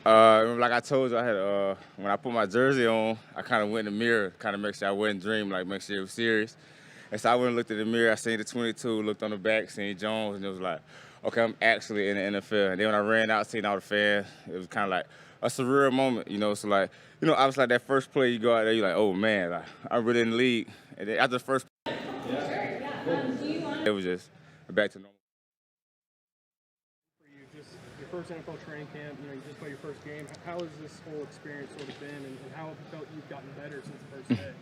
Like I told you, I had when I put my jersey on, I kind of went in the mirror, kind of make sure I wasn't dreaming, like make sure it was serious. And so I went and looked at the mirror. I seen the 22, looked on the back, seen Jones, and it was like, okay, I'm actually in the NFL. And then when I ran out, seen all the fans, it was kind of like a surreal moment, you know. So like, I was like that first play, you go out there, you're like, oh man, like, I'm really in the league. And then after the first, it was just back to normal. For you, just your first NFL training camp, you just played your first game. How has this whole experience sort of been, and how have you felt you've gotten better since the first day?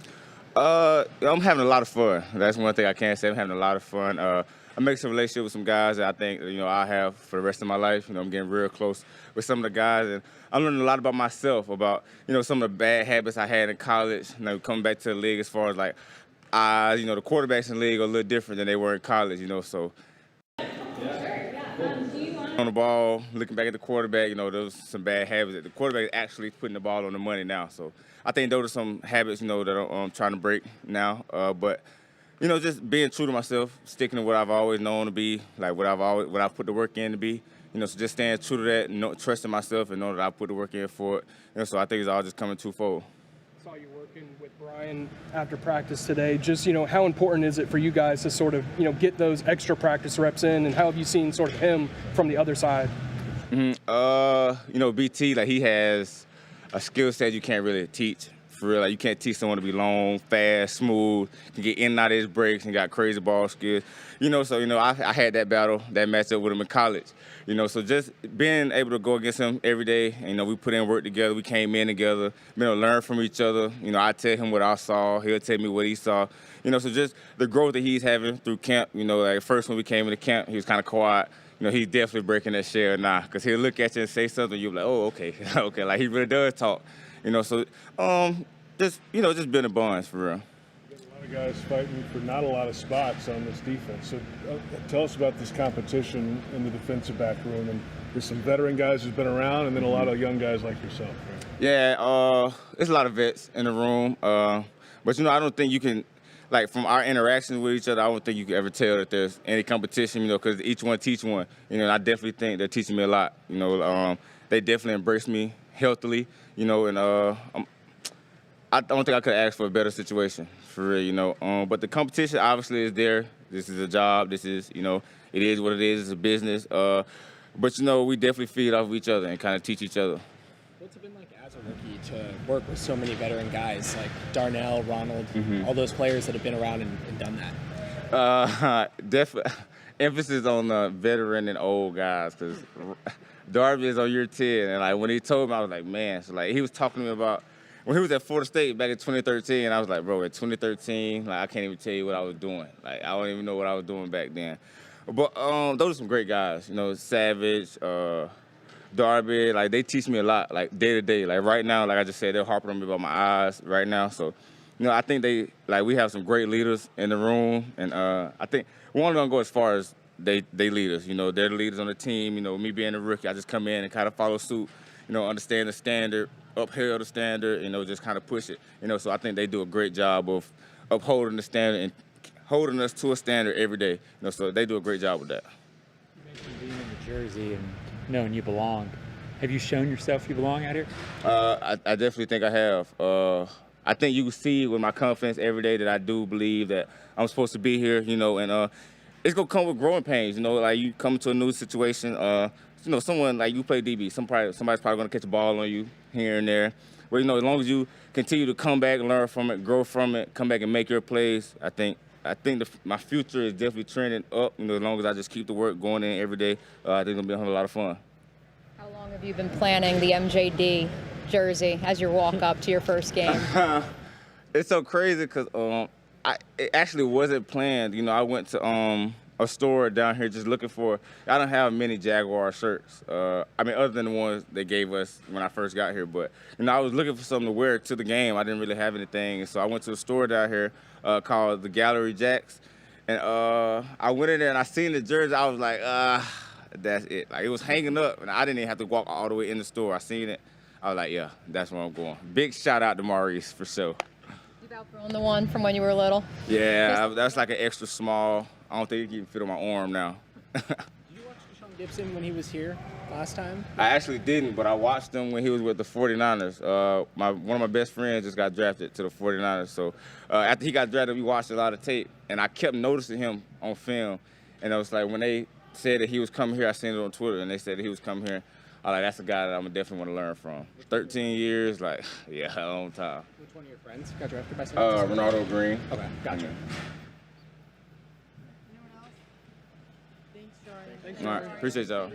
I'm having a lot of fun. That's one thing I can say. I'm having a lot of fun. I'm making some relationship with some guys that I think I have for the rest of my life. I'm getting real close with some of the guys, and I'm learning a lot about myself, about some of the bad habits I had in college. Coming back to the league as far as like, the quarterbacks in the league are a little different than they were in college. So on the ball, looking back at the quarterback, those are some bad habits. The quarterback is actually putting the ball on the money now. So I think those are some habits, that I'm trying to break now. But just being true to myself, sticking to what I've always known to be, like what I've put the work in to be. So just staying true to that, trusting myself and knowing that I put the work in for it. So I think it's all just coming twofold. Saw you working with Brian after practice today. Just, how important is it for you guys to sort of, get those extra practice reps in, and how have you seen sort of him from the other side? BT, like he has a skill set you can't really teach. For real, like you can't teach someone to be long, fast, smooth, can get in and out of his breaks and got crazy ball skills. I had that battle, that matchup with him in college. So just being able to go against him every day, we put in work together, we came in together, learn from each other. I tell him what I saw, he'll tell me what he saw. So just the growth that he's having through camp, like first when we came into camp, he was kind of quiet. He's definitely breaking that shell now, because he'll look at you and say something, you'll be like, oh, okay, okay, like he really does talk. Just building bonds for real. A lot of guys fighting for not a lot of spots on this defense. So tell us about this competition in the defensive back room. And there's some veteran guys who's been around, and then a lot of young guys like yourself. Right? Yeah, there's a lot of vets in the room. But I don't think you can, like from our interactions with each other, I don't think you can ever tell that there's any competition. Because each one teach one. I definitely think they're teaching me a lot. They definitely embrace me healthily. And I don't think I could ask for a better situation, for real, But the competition obviously is there. This is a job. This is, it is what it is. It's a business. But, we definitely feed off of each other and kind of teach each other. What's it been like as a rookie to work with so many veteran guys like Darnell, Ronald, all those players that have been around and done that? Definitely emphasis on the veteran and old guys, because Darby is on year 10, and like when he told me, I was like, man. So like he was talking to me about when he was at Florida State back in 2013, and I was like, bro, in 2013, like I can't even tell you what I was doing. Like I don't even know what I was doing back then. But those are some great guys. Savage, Darby, like they teach me a lot, like day to day. Like right now, like I just said, they're harping on me about my eyes right now. So, I think we have some great leaders in the room, and I think we want to go as far as they leaders. They're the leaders on the team. Me being a rookie, I just come in and kind of follow suit. Understand the standard, uphold the standard. Just kind of push it. So I think they do a great job of upholding the standard and holding us to a standard every day. So they do a great job with that. You mentioned being in the jersey and knowing you belong. Have you shown yourself you belong out here? I definitely think I have. I think you can see with my confidence every day that I do believe that I'm supposed to be here, and it's going to come with growing pains, like you come to a new situation, someone like you play DB, somebody's probably going to catch a ball on you here and there. But, as long as you continue to come back and learn from it, grow from it, come back and make your plays, I think my future is definitely trending up, as long as I just keep the work going in every day. I think it's going to be a lot of fun. How long have you been planning the MJD jersey as your walk-up to your first game? It's so crazy because it actually wasn't planned. I went to a store down here just looking for – I don't have many Jaguar shirts. Other than the ones they gave us when I first got here. But, I was looking for something to wear to the game. I didn't really have anything. And so I went to a store down here called the Gallery Jacks. And I went in there and I seen the jersey. I was like, that's it. Like, it was hanging up, and I didn't even have to walk all the way in the store. I seen it. I was like, yeah, that's where I'm going. Big shout out to Maurice, for sure. You've outgrown the one from when you were little? Yeah, that's like an extra small. I don't think it can even fit on my arm now. Did you watch Deshaun Gibson when he was here last time? I actually didn't, but I watched him when he was with the 49ers. One of my best friends just got drafted to the 49ers. So after he got drafted, we watched a lot of tape, and I kept noticing him on film. And I was like, when they said that he was coming here, I seen it on Twitter, and they said that he was coming here. I like, that's a guy that I'm definitely want to learn from. 13 years, like, yeah, a long time. Which one of your friends got drafted by San Francisco? Ronaldo Green. Okay, gotcha. Anyone else? Thanks, Jarrian. All right, appreciate y'all.